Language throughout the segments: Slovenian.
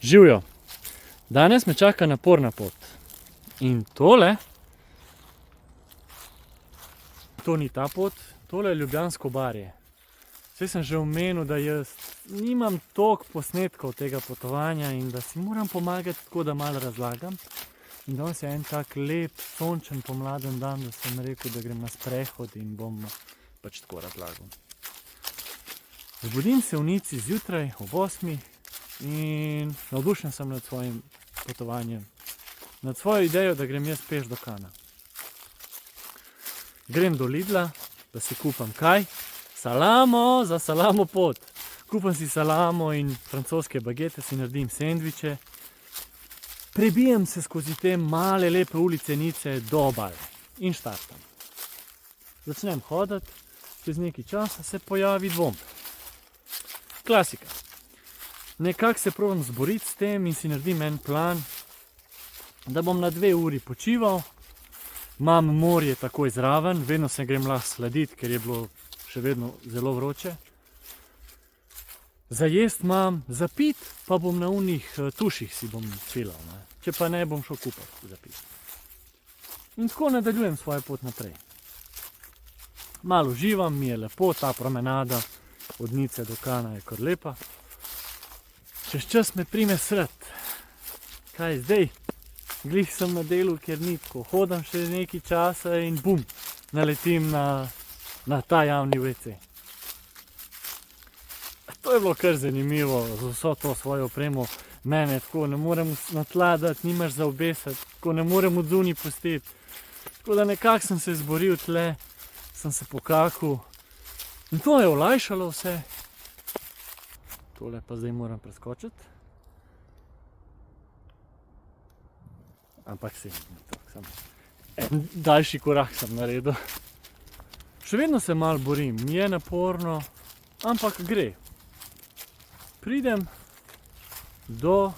Živjo! Danes me čaka naporna pot. In tole, to ni ta pot, tole je Ljubljansko barje. Saj sem že omenil, da jaz nimam toliko posnetkov tega potovanja in da si moram pomagati tako, da malo razlagam. In danes je en tak lep, sončen, pomladen dan, da sem rekel, da grem na sprehod in bom pač tako razlagal. Zbudim se v Nici zjutraj ob 8 in navdušen sem nad svojim potovanjem. Nad svojo idejo, da grem jaz peš do Kana. Grem do Lidla, da si kupam kaj? Salamo za salamo pot. Kupam si salamo in francoske bagete, si naredim sendviče. Prebijem se skozi te male, lepe ulice Nice do obale in štartam. Začnem hoditi, čez nekaj časa se pojavi dvom. Klasika. Nekako se probam zboriti s tem in si naredim en plan, da bom na 2 uri počival. Imam morje takoj zraven, vedno se grem lahko sladiti, ker je bilo še vedno zelo vroče. Za jest imam, za pit pa bom na unih tuših si bom filal, ne. Če pa ne, bom šel kupati za pit. In tako nadaljujem svojo pot naprej. Malo uživam, mi je lepo, ta promenada od Nice do Kana je kar lepa. Čez čas me prime sred. Kaj zdaj? Glih sem na delu, kjer ni tako. Hodam še nekaj časa in bum, naletim na ta javni WC. To je bilo kar zanimivo, z vso to svojo opremo. Mene tako ne morem na tla dati, nimaš za obesati, tako ne morem od zunaj pustiti. Tako da nekako sem se zboril tle, sem se pokakal in to je olajšalo vse. Tole pa zdaj moram preskočiti. Ampak en daljši korak sem naredil. Še vedno se malo borim, je naporno, ampak gre. Pridem do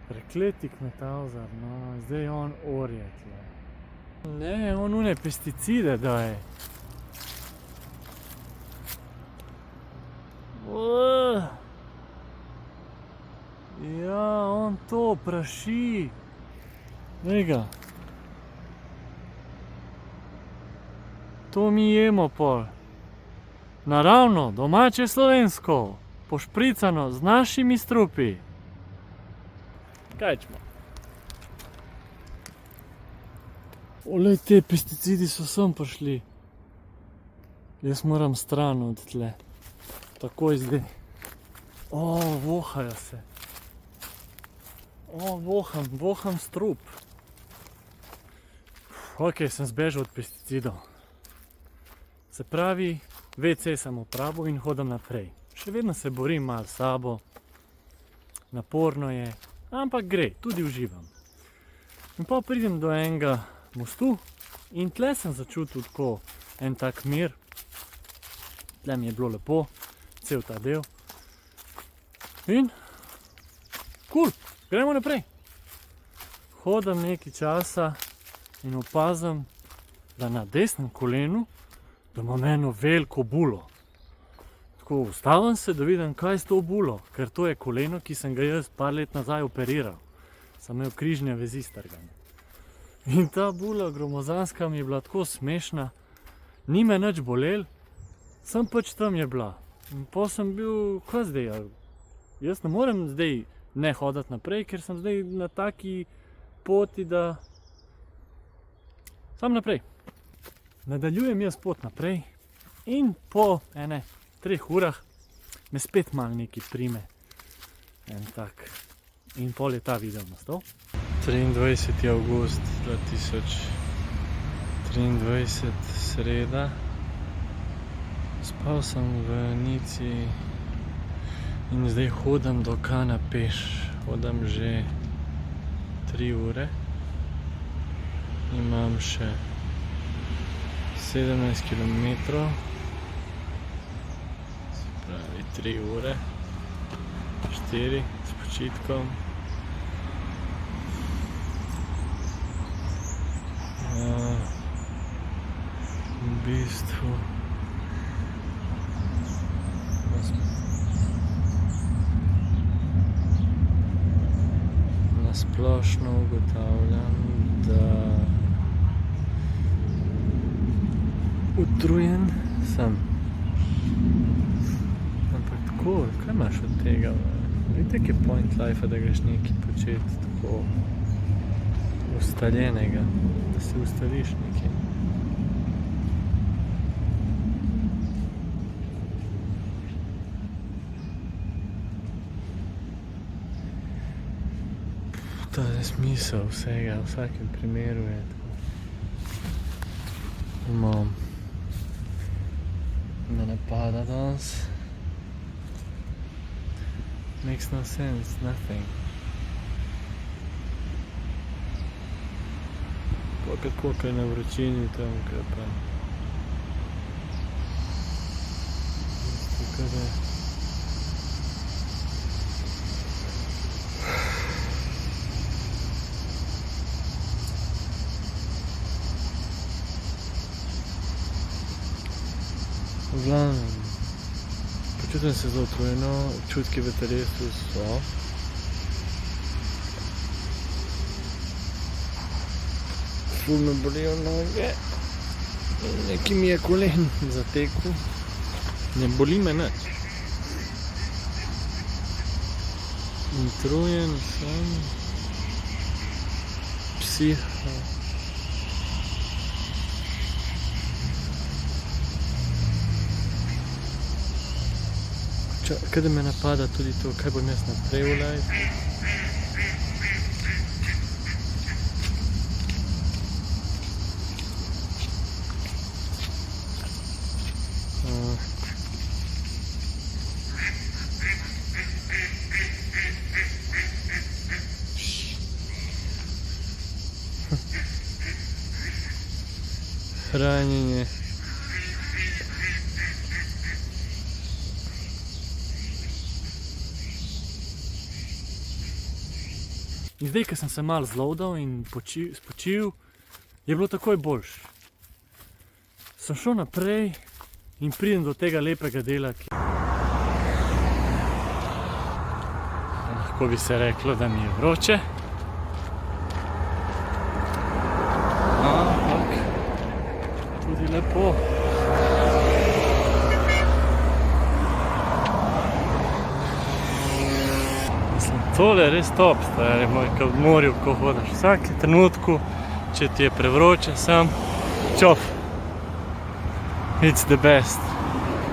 prekleti kmetavzar, no, zdaj on orje tle. Ne, on une pesticide daje. Ja, on to praši. Glej ga. To mi jemo pol. Naravno, domače slovensko, pošpricano z našimi strupi. Kaj čemo? Olej, te pesticidi so sem prišli. Jaz moram stran od tle. Takoj zdaj. Vohajo se. Voham strup. Ok, sem zbežal od pesticidov. Se pravi, WC sem opravil in hodam naprej. Še vedno se borim malo s sabo. Naporno je, ampak gre, tudi uživam. In pa pridem do enega mostu in tle sem začutil tako en tak mir. Tle mi je bilo lepo, cel ta del. In kul, gremo naprej. Hodam nekaj časa in opazim, da na desnem kolenu da imam eno veliko bulo. Tako ustavim se, da vidim, kaj je s to bulo, ker to je koleno, ki sem ga jaz par let nazaj operiral. Sem imel križne vezi strgane. In ta bula gromozanska mi je bila tako smešna, ni me nič bolel, sem pač tam je bila. In pa sem bil, kaj zdaj, jaz ne morem zdaj ne hoditi naprej, ker sem zdaj na taki poti, da sam naprej. Nadaljujem jaz pot naprej in po 3 urah me spet malo nekaj prime. En tak. In pol je ta video nastal. 23. avgust 2023, sreda. Spal sem v Nici in zdaj hodim do Kana peš. Hodim že 3 ure. Imam še 17 km, se pravi 3 ure, 4 s počitkom. bistvu na splošno ugotavljam, da utrujen sem. Ampak tako, kaj imaš od tega? Vidite, je point life, da greš nekaj početi tako ustaljenega, da se ustališ nekaj. To je smisel vsega, v vsakem primeru je tako. Me napada danes. Makes no sense, nothing. Koliko je na vročini tam, kaj pa. Tako da. V glavnem, počutim se zelo utrujeno, občutki v telesu so. Ful me bolijo noge, nekaj mi je kolen zatekel, ne boli me nič. Utrujen sem, psiha. Kada me napada tudi to, kaj bom jaz naprej v life. Hranjenje. In zdaj, ko sem se malo zloadal in spočil, je bilo takoj boljše. Sem šel naprej in pridem do tega lepega dela, ki... Lahko bi se reklo, da mi je vroče. Ampak tudi lepo. Tole je res top, stari moj, ko v morju, ko hodaš vsake trenutku, če ti je prevroče, sam čop. It's the best.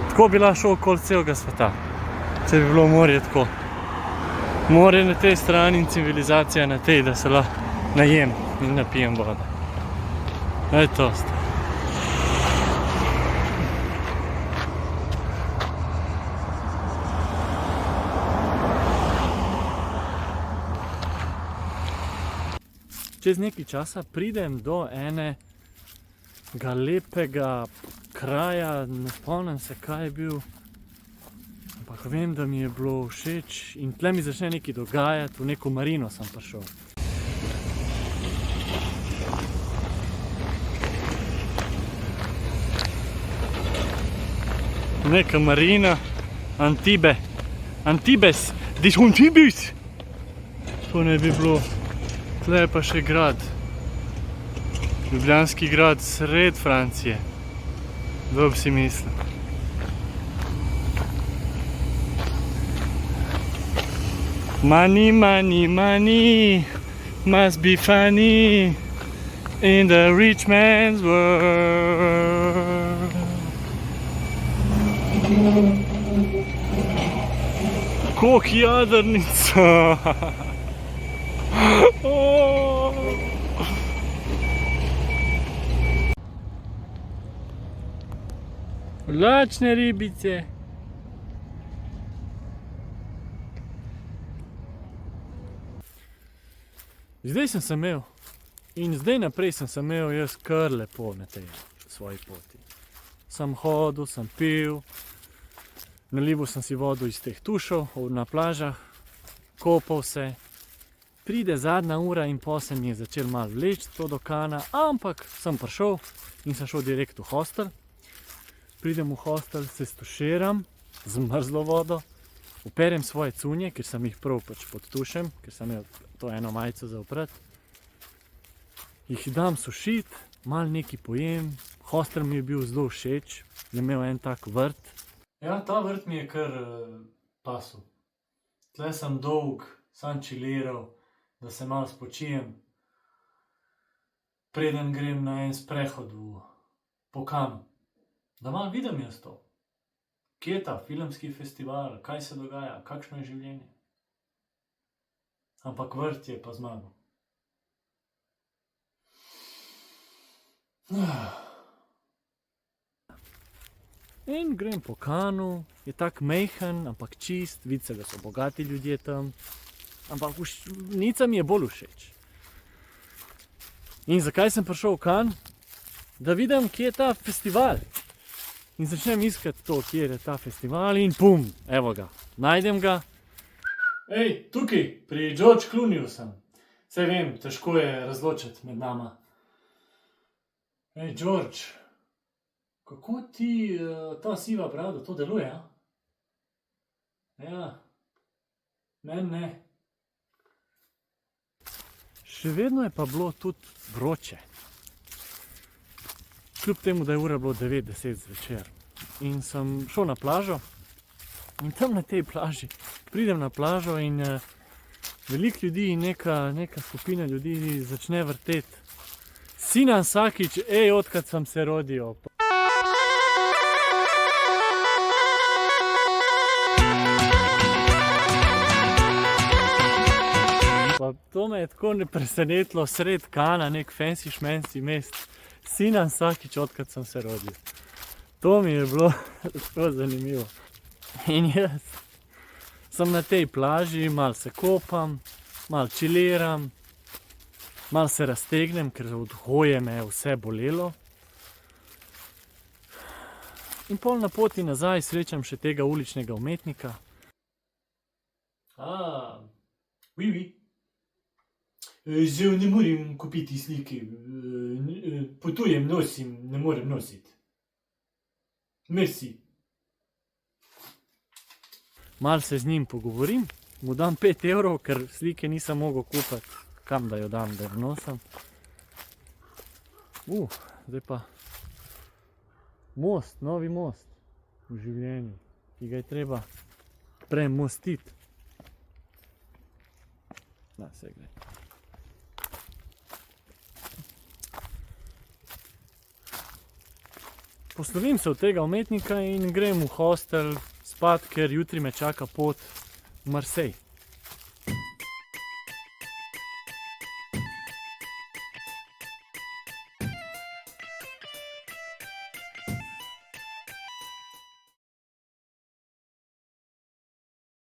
Tako bi lahko šel okoli celega sveta, če bi bilo morje tako. Morje na tej strani in civilizacija na tej, da se lahko najem in napijem vode. To je to, stari. Čez nekaj časa pridem do enega lepega kraja, ne spomnim se, kaj je bil, ampak vem, da mi je bilo všeč in tle mi začne nekaj dogajati, v neko marino sem prišel. Neka marina, Antibes, des Antibes! To ne bi bilo. Tle je pa še grad, ljubljanski grad sred Francije, kdo bi si mislil. Money, money, money, must be funny in the rich man's world. Koliko jadrnica! Lačne ribice. Zdaj sem se imel in zdaj naprej sem se imel jaz kar lepo na tej svoji poti. Sem hodil, sem pil, nalival sem si vodo iz teh tušov na plažah, kopal se. Pride zadnja ura in pol se mi je začel malo vleči to do kana, ampak sem prišel in sem šel direkt v hostel. pridem v hostel, se stuširam z mrzlo vodo, operem svoje cunje, ker sem jih prav pač podtušem, ker sem imel to eno majico za oprat. Jih dam sušit, malo nekaj pojem, hostel mi je bil zelo všeč, je imel en tak vrt. Ja, ta vrt mi je kar pasel. Tle sem dolg, sam čiliral, da se malo spočijem, preden grem na en sprehod v Pokan. Da malo vidim jaz to. Kje je ta filmski festival, kaj se dogaja, kakšno je življenje. Ampak vrt je pa zmagal. In grem po Kanu, je tak mejhen, ampak čist, vidi se, da so bogati ljudje tam. Ampak Nica mi je bolj všeč. In zakaj sem prišel v Kan? Da vidim, kje je ta festival. In začnem iskati to, kje je ta festival in pum, evo ga, najdem ga. Ej, tukaj, pri George Clooneyju sem. Saj vem, težko je razločiti med nama. Ej, George, kako ti ta siva brada, to deluje, a? Ja, meni ne. Še vedno je pa bilo tudi vroče. Kljub temu, da je ura bilo 9-10 zvečer. In sem šel na plažo in tam na tej plaži pridem na plažo in veliko ljudi in neka skupina ljudi začne vrteti. Sinan Sakić, ej, odkad sam se rodio. Pa to me je tako presenetilo sred Kana, nek fancy šmenci mest. Sinan Sakić, odkad sem se rodil. To mi je bilo tako zanimivo. In jaz sem na tej plaži, malo se kopam, malo čiliram, malo se raztegnem, ker od hoje me je vse bolelo. In pol na poti nazaj srečam še tega uličnega umetnika. Oui. Zdaj ne morem kupiti slike. Potujem, nosim, ne morem nositi. Merci. Malo se z njim pogovorim, mu dam 5 evrov, ker slike nisem mogel kupiti. Kam da jo dam, da jo nosim. Zdaj pa most, novi most v življenju, ki ga je treba premostiti. Na, se gre. Poslovim se od tega umetnika in grem v hostel spat, ker jutri me čaka pot v Marseille.